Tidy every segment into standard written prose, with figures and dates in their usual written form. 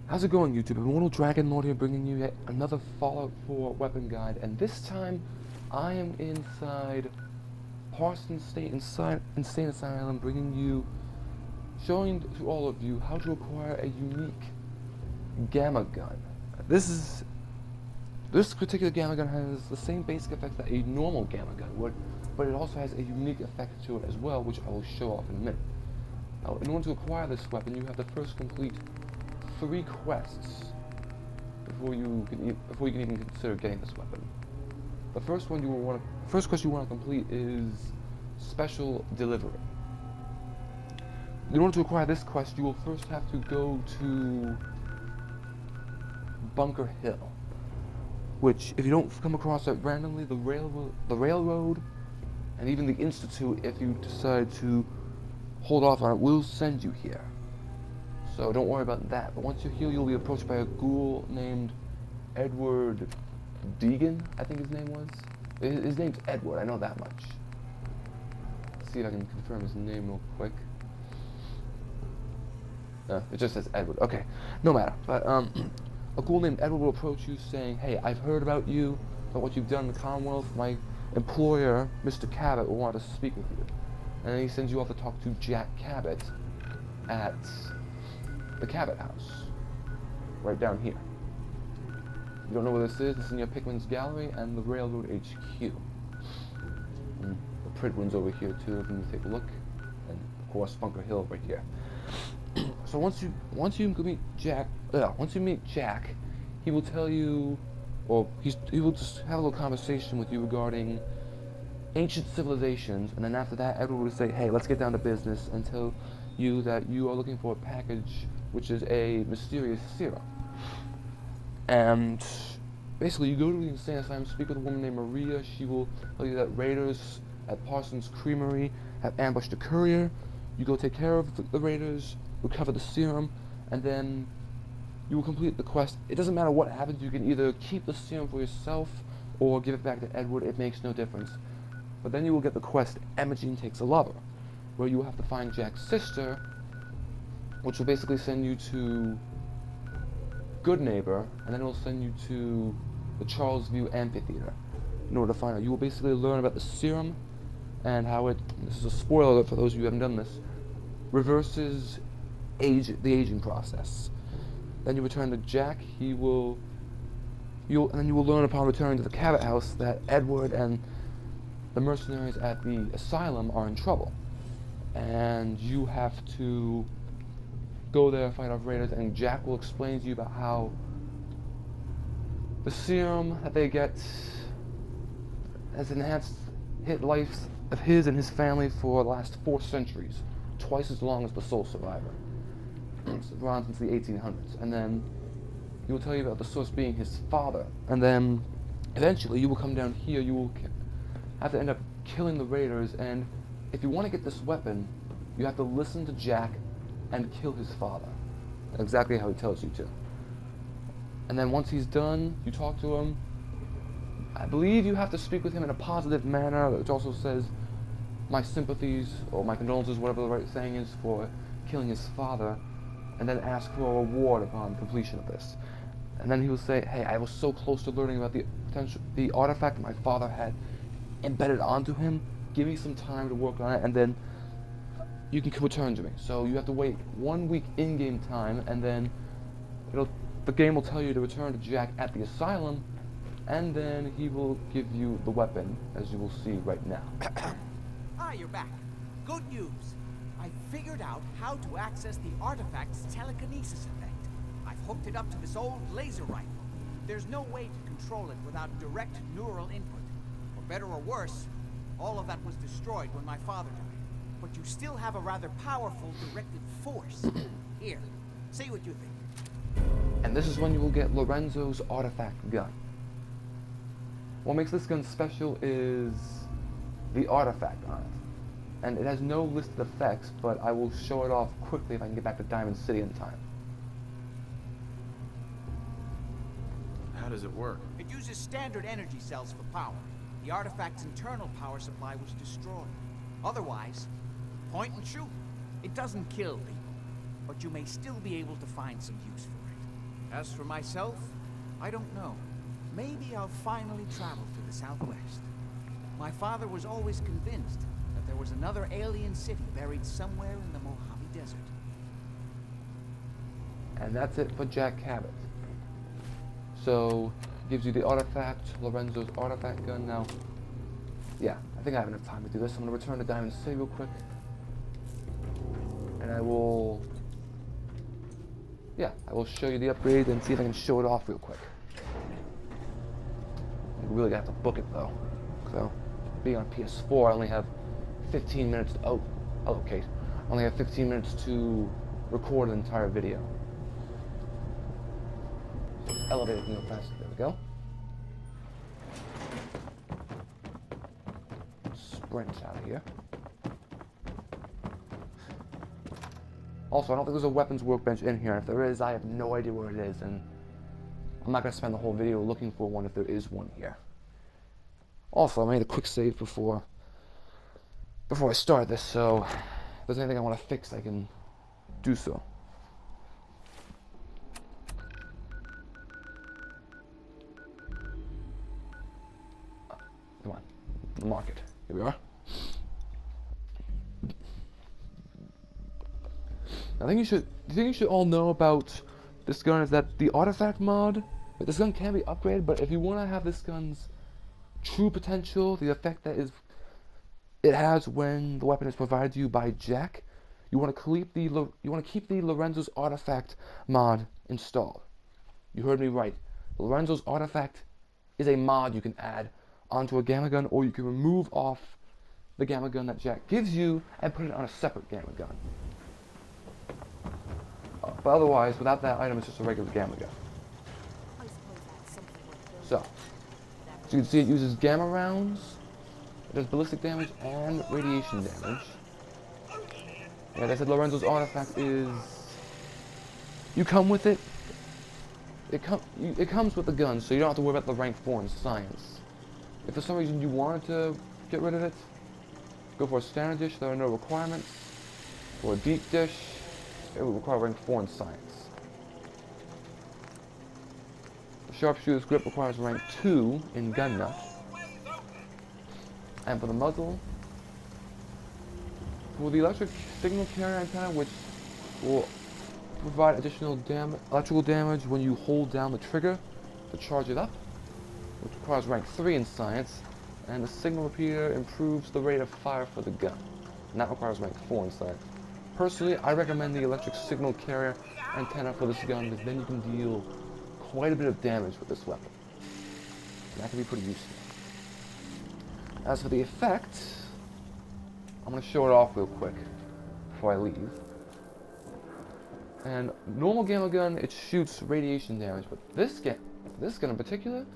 How's it going, YouTube? Immortal Dragon Lord here, bringing you yet another Fallout 4 weapon guide, and this time I am inside Parsons State Insane Asylum, showing to all of you how to acquire a unique gamma gun. This particular gamma gun has the same basic effects that a normal gamma gun would, but it also has a unique effect to it as well, which I will show off in a minute. Now, in order to acquire this weapon, you have to first complete 3 quests before you can even consider getting this weapon. The first quest you want to complete is Special Delivery. In order to acquire this quest, you will first have to go to Bunker Hill, which, if you don't come across it randomly, the railroad, and even the Institute, if you decide to hold off on it, will send you here. So don't worry about that. But once you're here, you'll be approached by a ghoul named Edward Deegan, I think his name was. His name's Edward, I know that much. Let's see if I can confirm his name real quick. It just says Edward. Okay, no matter. But a ghoul named Edward will approach you saying, "Hey, I've heard about you, about what you've done in the Commonwealth. My employer, Mr. Cabot, will want to speak with you." And then he sends you off to talk to Jack Cabot at the Cabot House, right down here. You don't know where this is? It's near Pickman's Gallery and the Railroad HQ. And the Pridwin's over here too, if you take a look. And of course Bunker Hill right here. So once you meet Jack, he will tell you, or he will just have a little conversation with you regarding ancient civilizations, and then after that, Edward will say, "Hey, let's get down to business," and tell you that you are looking for a package, which is a mysterious serum. And basically, you go to the Insane Asylum, speak with a woman named Maria. She will tell you that raiders at Parsons Creamery have ambushed a courier. You go take care of the raiders, recover the serum, and then you will complete the quest. It doesn't matter what happens. You can either keep the serum for yourself or give it back to Edward. It makes no difference. But then you will get the quest Emogene Takes a Lover, where you will have to find Jack's sister, which will basically send you to Good Neighbor, and then it will send you to the Charles View Amphitheater in order to find out. You will basically learn about the serum and how it, this is a spoiler alert for those of you who haven't done this, reverses the aging process. Then you return to Jack. And then you will learn upon returning to the Cabot House that Edward and the mercenaries at the asylum are in trouble, and you have to go there, fight off raiders, and Jack will explain to you about how the serum that they get has enhanced lives of his and his family for the last 4 centuries, twice as long as the sole survivor. It's around since the 1800s, and then he will tell you about the source being his father, and then eventually you will come down here. You will have to end up killing the raiders, and if you want to get this weapon, you have to listen to Jack and kill his father. Exactly how he tells you to. And then once he's done, you talk to him. I believe you have to speak with him in a positive manner, which also says, "My sympathies," or "my condolences," whatever the right saying is, for killing his father, and then ask for a reward upon completion of this. And then he will say, "Hey, I was so close to learning about the artifact my father had embedded onto him. Give me some time to work on it, and then you can return to me." So you have to wait 1 week in-game time, and then the game will tell you to return to Jack at the asylum, and then he will give you the weapon, as you will see right now. You're back. Good news. I figured out how to access the artifact's telekinesis effect. I've hooked it up to this old laser rifle. There's no way to control it without direct neural input. For better or worse, all of that was destroyed when my father died. But you still have a rather powerful directed force. Here, say what you think. And this is when you will get Lorenzo's artifact gun. What makes this gun special is the artifact on it. And it has no listed effects, but I will show it off quickly if I can get back to Diamond City in time. How does it work? It uses standard energy cells for power. The artifact's internal power supply was destroyed. Otherwise, point and shoot. It doesn't kill people, but you may still be able to find some use for it. As for myself, I don't know. Maybe I'll finally travel to the southwest. My father was always convinced that there was another alien city buried somewhere in the Mojave Desert. And that's it for Jack Cabot. So, gives you the artifact, Lorenzo's artifact gun. Now, yeah, I think I have enough time to do this. I'm going to return to Diamond City real quick. And I will show you the upgrade and see if I can show it off real quick. I'm really going to have to book it though. So, being on PS4, I only have 15 minutes to, hello Kate. I only have 15 minutes to record an entire video. Elevator can go faster. There we go. Sprint out of here. Also, I don't think there's a weapons workbench in here. If there is, I have no idea where it is, and I'm not going to spend the whole video looking for one if there is one here. Also, I made a quick save before I start this, so if there's anything I want to fix, I can do so. Come on, mark it. Here we are. I think the thing you should all know about this gun is that the artifact mod, this gun can be upgraded, but if you want to have this gun's true potential, the effect that it has when the weapon is provided to you by Jack, you want to keep the Lorenzo's artifact mod installed. You heard me right. Lorenzo's artifact is a mod you can add onto a gamma gun, or you can remove off the gamma gun that Jack gives you and put it on a separate gamma gun. But otherwise, without that item, it's just a regular gamma gun. So you can see it uses gamma rounds, it does ballistic damage and radiation damage. And like I said, Lorenzo's artifact is, you come with it. It comes with the gun, so you don't have to worry about the rank 4 in science. If for some reason you wanted to get rid of it, go for a standard dish. There are no requirements. For a deep dish, it would require rank 4 in science. The sharpshooter's grip requires rank 2 in gun nut. And for the muzzle, for the electric signal carrier antenna, which will provide additional electrical damage when you hold down the trigger to charge it up, which requires rank 3 in science, and the signal repeater improves the rate of fire for the gun, and that requires rank 4 in science. Personally, I recommend the electric signal carrier antenna for this gun, because then you can deal quite a bit of damage with this weapon. And that can be pretty useful. As for the effect, I'm going to show it off real quick before I leave. And normal gamma gun, it shoots radiation damage, but this gun in particular,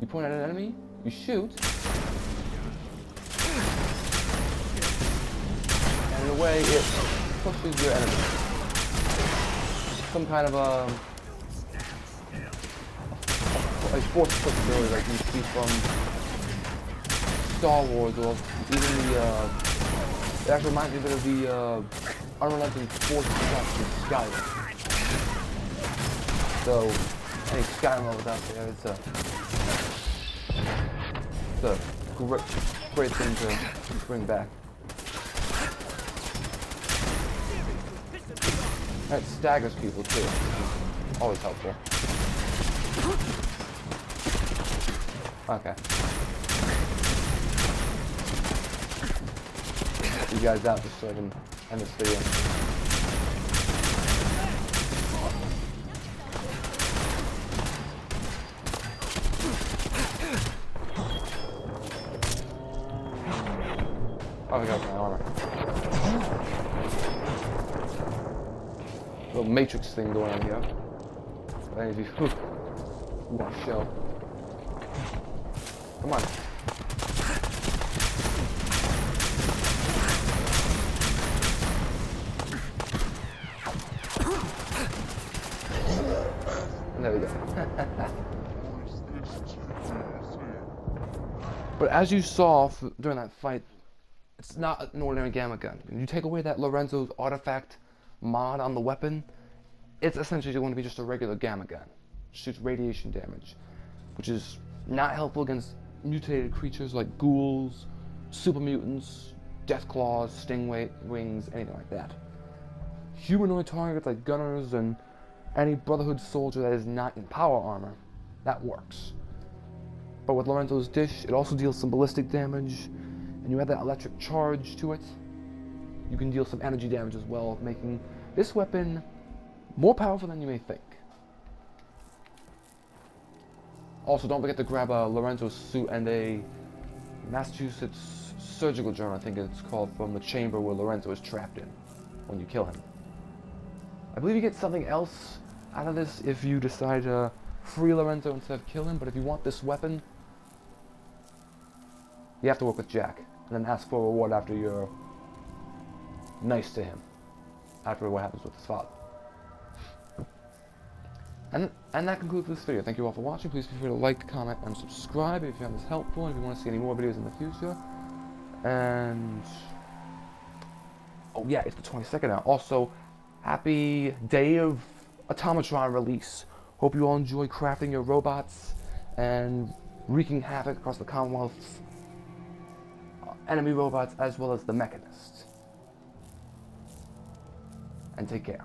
you point at an enemy, you shoot, and in a way it pushes your enemy. Some kind of a force push ability like you see from Star Wars, or even it actually reminds me a bit of the unrelenting force shots in Skyrim. So, any Skyrim lovers out there, it's a great thing to bring back. And it staggers people too, always helpful. Okay. You guys out just so I can end this video. Oh, I got my armor. Little matrix thing going on here. For any of you who want to show. Come on. There we go. But as you saw during that fight, it's not an ordinary gamma gun. When you take away that Lorenzo's artifact mod on the weapon, it's essentially going to be just a regular gamma gun. Shoots radiation damage, which is not helpful against mutated creatures like ghouls, super mutants, death claws, wings, anything like that. Humanoid targets like gunners and any Brotherhood soldier that is not in power armor, that works. But with Lorenzo's dish, it also deals some ballistic damage, and you add that electric charge to it, you can deal some energy damage as well, making this weapon more powerful than you may think. Also, don't forget to grab a Lorenzo's suit and a Massachusetts surgical journal, I think it's called, from the chamber where Lorenzo is trapped in when you kill him. I believe you get something else out of this if you decide to free Lorenzo instead of kill him, but if you want this weapon, you have to work with Jack, and then ask for a reward after you're nice to him, after what happens with his father. And that concludes this video. Thank you all for watching. Please feel free to like, comment, and subscribe if you found this helpful, and if you want to see any more videos in the future. And oh yeah, it's the 22nd now. Also, happy day of Automatron release. Hope you all enjoy crafting your robots and wreaking havoc across the Commonwealth's enemy robots as well as the Mechanists. And take care.